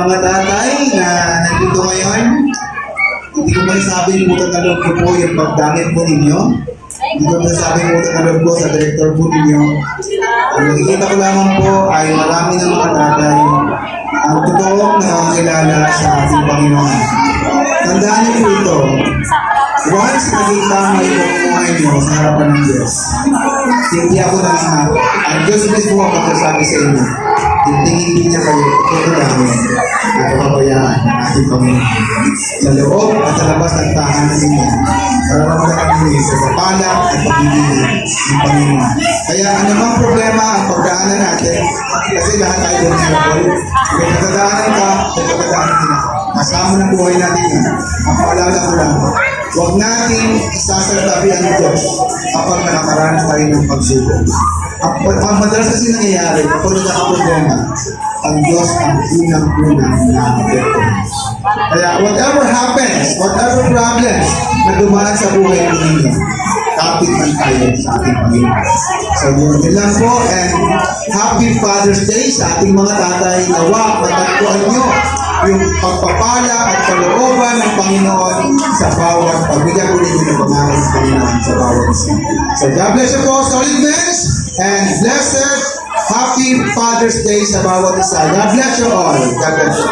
mga tatay na nandito ngayon, hindi ko masasabing utang na loob ko po yung pagdamit po ninyo. Hindi ko masasabing utang na loob ko sa director po ninyo. Ang nakikita ko lamang po ay marami ng mga tatay ang totoong nakakilala sa ating Panginoon. Tandaan niyo po ito. Once nakita mo yung buhay niyo sa harapan ng Diyos, hindi ako nangahat. Ang Diyos mismo ang magsasabi sa inyo. Tingin niya kayo, ito namin, at pabayaan ng ating Panginoon. Sa loob at sa labas ng tahanan ninyo, para magkakaan ninyo sa kapala at pagiging ng Panginoon. Kaya anumang problema ang pagdaanan natin, kasi lahat tayo doon sa Lord. Kaya pagdaanan ka, kaya pagdaanan nila. Kasama ng buhay natin yan. Ang paalala ko lang, huwag natin isasaltabi ang Diyos kapag nakakaranas tayo ng pagsubok. Ang madalas kasi nangyayari, kapag nagkakaproblema, ang Diyos ang unang-unang na-apekto. Kaya whatever happens, whatever problems na dumaan sa buhay ninyo, kapit man tayo sa ating Panginoon. So, yun lang po, and Happy Father's Day sa ating mga tatay. Nawa, matagpuan nyo yung pagpapala at kalooban ng Panginoon sa bawat pagbigay ulit ng pangalan ng Panginoon sa bawat isa. So, God bless you po, solid men, and blessed Happy Father's Day sa bawat isa. God bless you all. God bless you.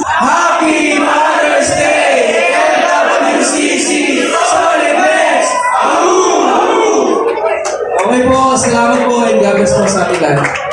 Happy Mother's Day! LWCC! Solid Mess! Okay po, salamat po and God bless po sa ating lahat.